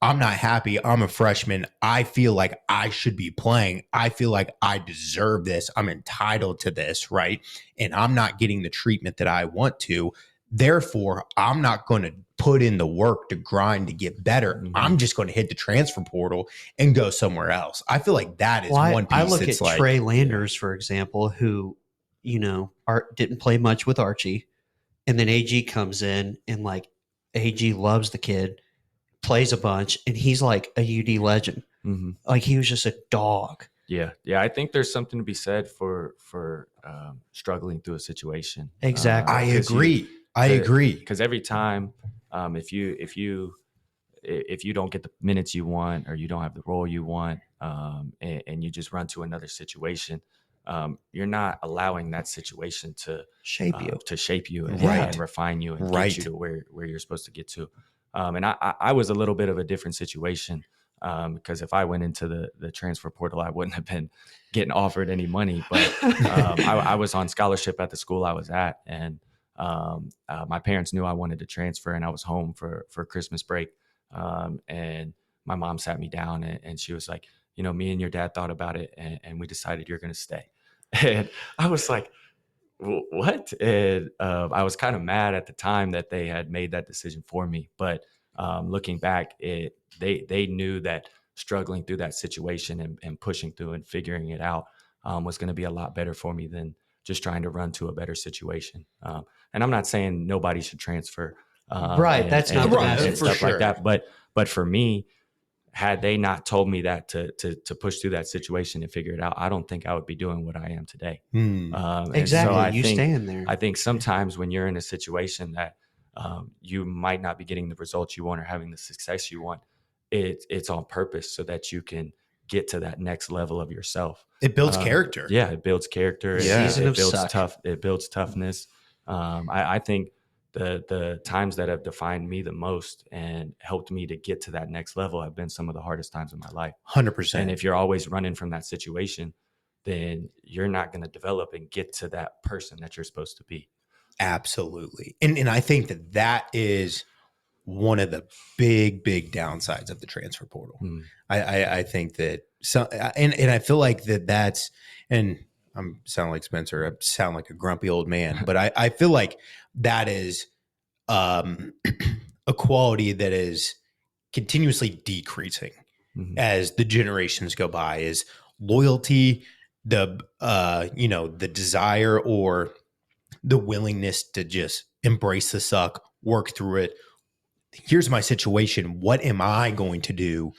S1: I'm not happy. I'm a freshman. I feel like I should be playing. I feel like I deserve this. I'm entitled to this, right? And I'm not getting the treatment that I want to. Therefore, I'm not going to put in the work to grind to get better.
S3: Mm-hmm.
S1: I'm just going to hit the transfer portal and go somewhere else. I feel like that is one piece.
S2: I look
S1: that's
S2: at
S1: like,
S2: Trey Landers, for example, who, didn't play much with Archie. And then AG comes in and like AG loves the kid, plays a bunch, and he's like a UD legend.
S3: Mm-hmm.
S2: Like he was just a dog.
S3: Yeah. I think there's something to be said for struggling through a situation.
S2: Exactly.
S1: I agree.
S3: Because every time, if you don't get the minutes you want, or you don't have the role you want, and you just run to another situation, you're not allowing that situation to
S2: Shape you.
S3: and,
S1: Right.
S3: and refine you and
S1: Right.
S3: get you to where you're supposed to get to. And I was a little bit of a different situation, because if I went into the transfer portal, I wouldn't have been getting offered any money. But I was on scholarship at the school I was at, and my parents knew I wanted to transfer, and I was home for Christmas break. And my mom sat me down and she was like, me and your dad thought about it, and we decided you're going to stay. And I was like, what? And I was kind of mad at the time that they had made that decision for me. But looking back, they knew that struggling through that situation and pushing through and figuring it out was going to be a lot better for me than just trying to run to a better situation. And I'm not saying nobody should transfer.
S2: Right. That's not the
S1: Right,
S2: message.
S3: and
S1: for
S3: stuff
S1: sure.
S3: like that. But for me, had they not told me that to push through that situation and figure it out, I don't think I would be doing what I am today. And
S2: Exactly.
S3: so I
S2: You
S3: think,
S2: stand there.
S3: I think sometimes when you're in a situation that you might not be getting the results you want or having the success you want, it's on purpose so that you can get to that next level of yourself.
S1: It builds character.
S3: Yeah, it builds character.
S1: Yeah.
S2: Season of
S3: It builds
S2: suck.
S3: It builds toughness. I think the times that have defined me the most and helped me to get to that next level have been some of the hardest times in my life.
S1: 100%.
S3: And if you're always running from that situation, then you're not going to develop and get to that person that you're supposed to be.
S1: Absolutely. And I think that is one of the big downsides of the transfer portal. I think that and I feel like that's, and I'm sound like Spencer, I sound like a grumpy old man, but I feel like that is a quality that is continuously decreasing as the generations go by, is loyalty, the desire or the willingness to just embrace the suck, work through it. here's my situation. What am I going to do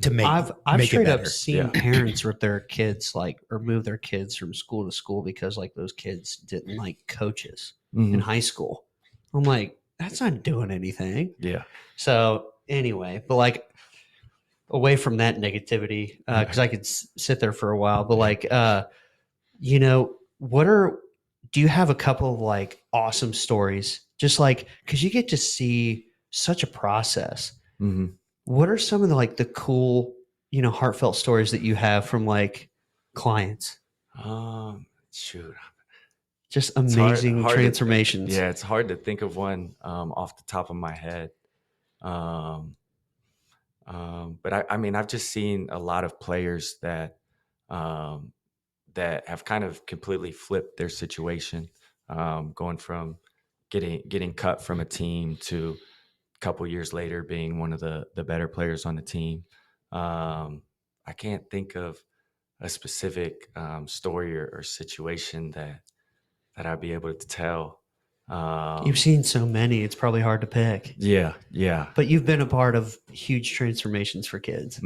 S1: to make
S2: I've
S1: make it
S2: straight up
S1: better?
S2: seen parents with their kids like or move their kids from school to school because like those kids didn't like coaches in high school. I'm like, that's not doing anything.
S3: Yeah.
S2: So anyway, but like away from that negativity, because I could sit there for a while, but like, you know, do you have a couple of like awesome stories? Just like, because you get to see such a process. What are some of the like the cool, you know, heartfelt stories that you have from like clients?
S3: Shoot.
S2: Just
S3: It's
S2: amazing
S3: hard
S2: transformations.
S3: it's hard to think of one off the top of my head. Um, but I mean, I've just seen a lot of players that that have kind of completely flipped their situation, going from getting cut from a team to a couple years later being one of the better players on the team. I can't think of a specific story or situation that I'd be able to tell.
S2: You've seen so many, it's probably hard to pick.
S3: Yeah.
S2: But you've been a part of huge transformations for kids.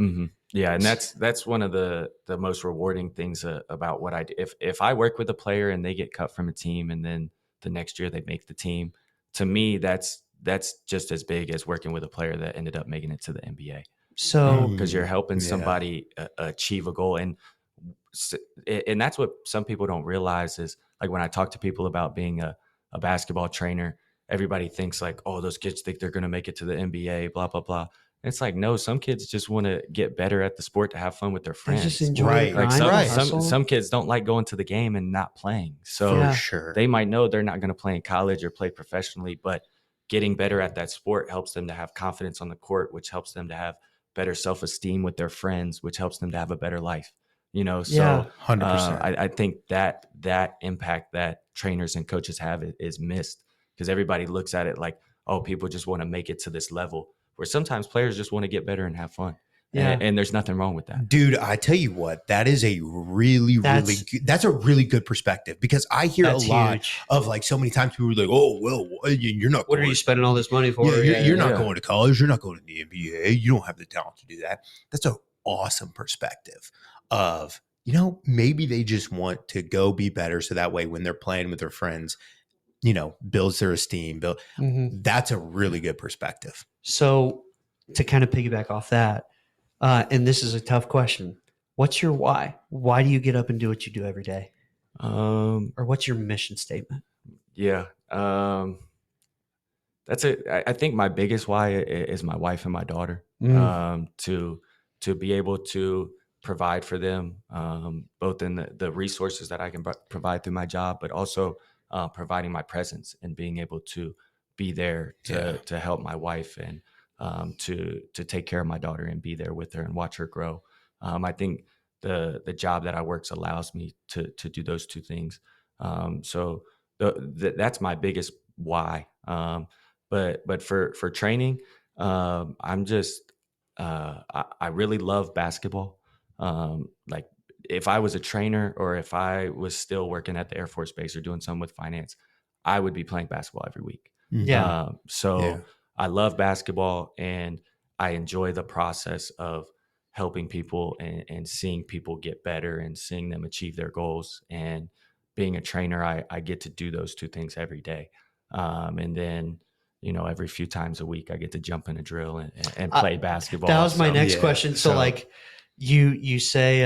S3: Yeah, and that's one of the most rewarding things about what I do. If I work with a player and they get cut from a team and then the next year they make the team, to me that's just as big as working with a player that ended up making it to the NBA.
S2: So
S3: Because you're helping somebody achieve a goal, and that's what some people don't realize is like when I talk to people about being a basketball trainer, everybody thinks like, oh, those kids think they're going to make it to the NBA, blah blah blah. It's like, no, some kids just want to get better at the sport to have fun with their
S2: they
S3: friends.
S2: just enjoy
S1: Right.
S2: the
S3: Like
S2: grind,
S3: some
S2: hustle.
S3: some kids don't like going to the game and not playing. So
S1: For
S2: Yeah.
S1: sure.
S3: they might know they're not going to play in college or play professionally, but getting better at that sport helps them to have confidence on the court, which helps them to have better self-esteem with their friends, which helps them to have a better life. You know,
S2: Yeah.
S3: so
S1: 100%.
S3: I think that impact that trainers and coaches have is missed because everybody looks at it like, oh, people just want to make it to this level, where sometimes players just want to get better and have fun.
S2: Yeah.
S3: And there's nothing wrong with that.
S1: Dude, I tell you what, that is a really that's a really good perspective, because I hear
S2: That's
S1: a lot
S2: huge.
S1: of like so many times people are like, oh, well, you're not
S2: What
S1: going,
S2: are you spending all this money for?
S1: you're not
S3: yeah.
S1: going to college. You're not going to the NBA. You don't have the talent to do that. That's an awesome perspective of, you know, maybe they just want to go be better. So that way when they're playing with their friends, you know, builds their esteem.
S2: Mhm.
S1: That's a really good perspective.
S2: So to kind of piggyback off that, and this is a tough question. What's your why? Why do you get up and do what you do every day? Or what's your mission statement?
S3: Yeah. That's it. I think my biggest why is my wife and my daughter. To be able to provide for them, both in the resources that I can provide through my job, but also providing my presence and being able to be there to help my wife and to take care of my daughter and be there with her and watch her grow. I think the job that I work allows me to do those two things. So that's my biggest why. But for training, I'm just I really love basketball. Like if I was a trainer or if I was still working at the Air Force Base or doing something with finance, I would be playing basketball every week.
S2: Yeah.
S3: So I love basketball and I enjoy the process of helping people and seeing people get better and seeing them achieve their goals. And being a trainer, I get to do those two things every day. And then, you know, every few times a week, I get to jump in a drill and play basketball.
S2: That was my
S3: So,
S2: next question. So like you say,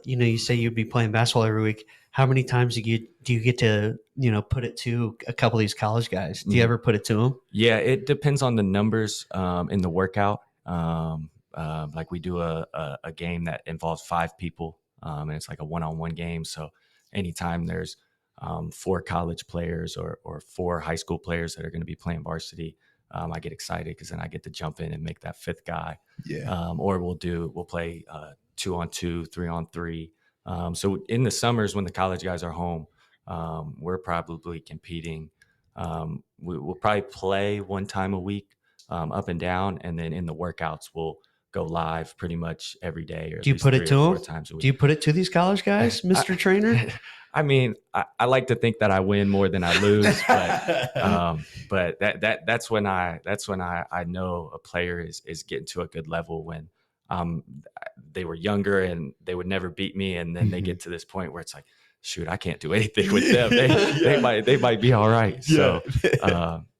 S2: you know, you say you'd be playing basketball every week. How many times do you get to, you know, put it to a couple of these college guys? Do you ever put it to them?
S3: Yeah, it depends on the numbers in the workout. Like we do a game that involves 5 people, and it's like a one-on-one game. So anytime there's 4 college players or 4 high school players that are going to be playing varsity, I get excited because then I get to jump in and make that 5th guy. Or we'll play 2-on-2, 3-on-3. So in the summers when the college guys are home, we're probably competing. We'll probably play one time a week, up and down, and then in the workouts we'll go live pretty much every day, or
S2: Do you
S3: at least
S2: put it
S3: 3
S2: to
S3: or 4
S2: them?
S3: times a week.
S2: Do you put it to these college guys, Mr. Trainer?
S3: I mean, I like to think that I win more than I lose, but that's when I know a player is getting to a good level, when they were younger and they would never beat me, and then they get to this point where it's like, shoot, I can't do anything with them. They might be all right. So,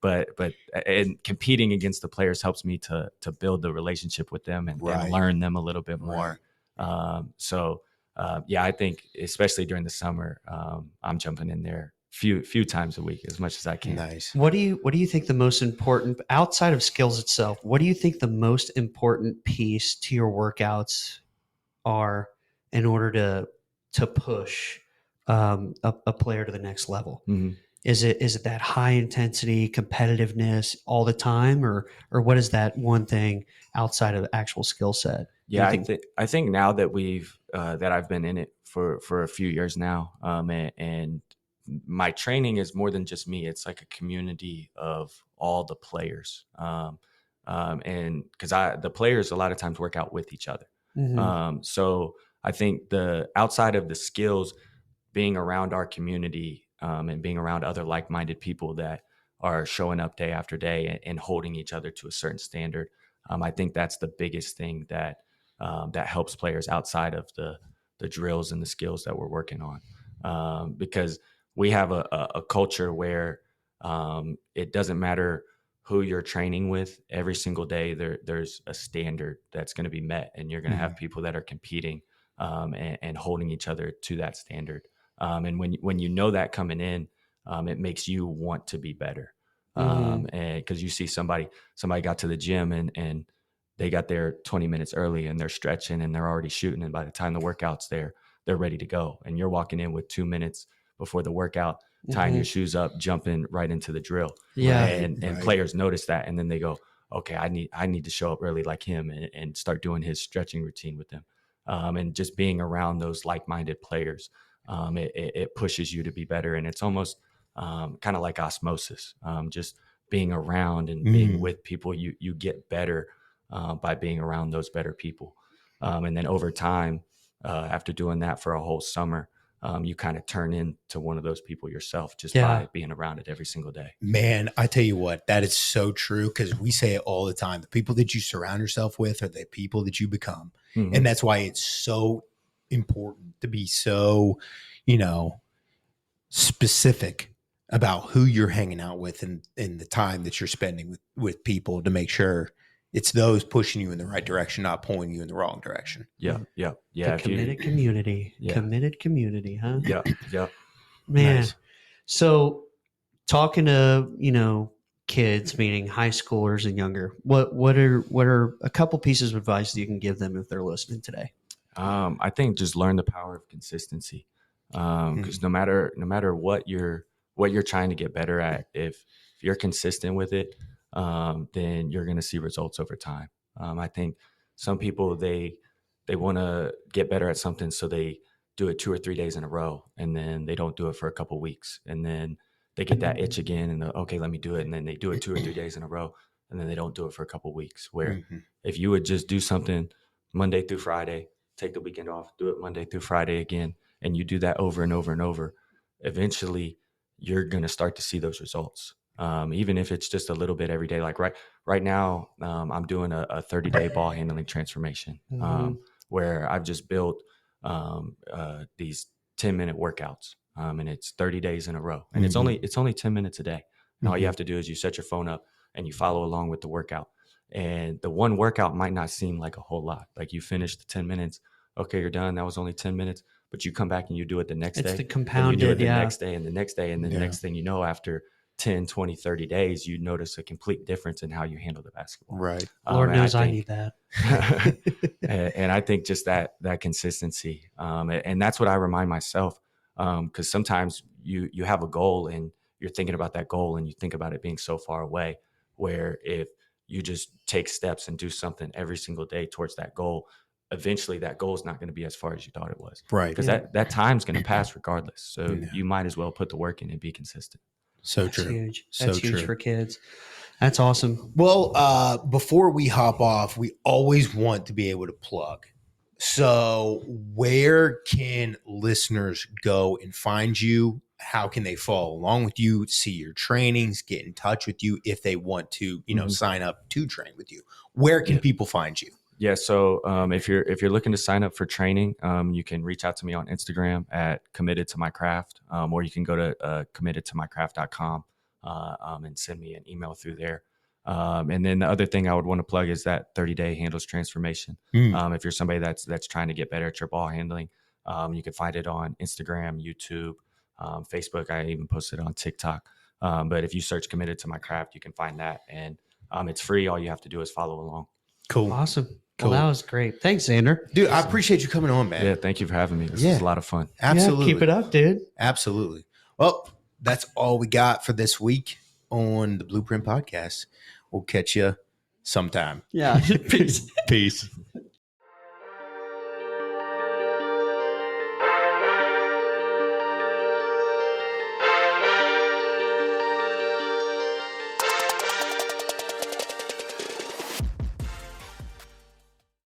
S3: but and competing against the players helps me to build the relationship with them and learn them a little bit more. I think especially during the summer, I'm jumping in there few times a week, as much as I can.
S1: Nice.
S2: What do you think the most important, outside of skills itself, what do you think the most important piece to your workouts are in order to push a player to the next level?
S3: Mm-hmm.
S2: Is it that high intensity competitiveness all the time, or what is that one thing outside of the actual skill set?
S3: Yeah, I think now that that I've been in it for a few years now, and my training is more than just me. It's like a community of all the players, and because the players a lot of times work out with each other.
S2: Mm-hmm.
S3: So I think the outside of the skills, being around our community, and being around other like-minded people that are showing up day after day and holding each other to a certain standard, I think that's the biggest thing that helps players outside of the drills and the skills that we're working on, because we have a culture where it doesn't matter who you're training with. Every single day there's a standard that's going to be met, and you're going to have people that are competing and holding each other to that standard. And when you know that coming in, it makes you want to be better. And because you see somebody got to the gym and they got there 20 minutes early and they're stretching and they're already shooting, and by the time the workout's there, they're ready to go. And you're walking in with 2 minutes before the workout, tying your shoes up, jumping right into the drill.
S2: Yeah.
S3: And players notice that, and then they go, okay, I need to show up early like him, and start doing his stretching routine with them. And just being around those like-minded players, it pushes you to be better. And it's almost kind of like osmosis. Just being around and being with people, you get better by being around those better people. And then over time, after doing that for a whole summer, you kind of turn into one of those people yourself, just by being around it every single day.
S1: Man, I tell you what, that is so true, because we say it all the time. The people that you surround yourself with are the people that you become.
S3: Mm-hmm.
S1: And that's why it's so important to be so, specific about who you're hanging out with and the time that you're spending with people, to make sure it's those pushing you in the right direction, not pulling you in the wrong direction.
S3: Yeah.
S2: The committed community.
S3: Yeah.
S2: Committed community, huh?
S3: Yeah.
S2: Man.
S1: Nice.
S2: So talking to, kids, meaning high schoolers and younger, what are a couple pieces of advice that you can give them if they're listening today?
S3: I think just learn the power of consistency. Because no matter what you're trying to get better at, if you're consistent with it, then you're going to see results over time. I think some people, they want to get better at something, so they do it 2 or 3 days in a row, and then they don't do it for a couple weeks, and then they get that itch again, and okay, let me do it, and then they do it 2 or 3 days in a row, and then they don't do it for a couple weeks. Where if you would just do something Monday through Friday, take the weekend off, do it Monday through Friday again, and you do that over and over and over, eventually you're going to start to see those results. Even if it's just a little bit every day. Like right now, I'm doing a 30-day ball handling transformation, where I've just built these 10-minute workouts, and it's 30 days in a row, and it's only 10 minutes a day. And all you have to do is you set your phone up and you follow along with the workout. And the one workout might not seem like a whole lot. Like, you finish the 10 minutes, okay, you're done. That was only 10 minutes. But you come back and you do it the next day.
S2: It's the compounded,
S3: you do it the next day and the next day. And then the next thing you know, after 10, 20, 30 days, you notice a complete difference in how you handle the basketball.
S1: Right.
S2: Lord knows I need that.
S3: and I think just that consistency. And that's what I remind myself. Because sometimes you have a goal and you're thinking about that goal and you think about it being so far away, where if you just take steps and do something every single day towards that goal, eventually that goal is not going to be as far as you thought it was.
S1: Right.
S3: Because that time's going to pass regardless. So you might as well put the work in and be consistent.
S1: So
S2: That's
S1: true.
S2: huge.
S1: So
S2: That's huge
S1: true.
S2: for kids. That's awesome.
S1: Well, before we hop off, we always want to be able to plug. So where can listeners go and find you? How can they follow along with you, see your trainings, get in touch with you if they want to, sign up to train with you? Where can people find you?
S3: Yeah. So if you're looking to sign up for training, you can reach out to me on Instagram at committed to my craft, or you can go to committedtomycraft.com and send me an email through there. And then the other thing I would want to plug is that 30-day handles transformation. If you're somebody that's trying to get better at your ball handling, you can find it on Instagram, YouTube, Facebook. I even posted on TikTok. But if you search committed to my craft, you can find that. And it's free. All you have to do is follow along.
S1: Cool.
S2: Awesome.
S1: Cool.
S2: Well, that was great. Thanks, Xander.
S1: Dude, I appreciate you coming on, man.
S3: Yeah, thank you for having me. This is a lot of fun.
S1: Absolutely.
S2: Yeah, keep it up, dude.
S1: Absolutely. Well, that's all we got for this week on the Blueprint Podcast. We'll catch you sometime.
S2: Yeah. Peace.
S1: Peace.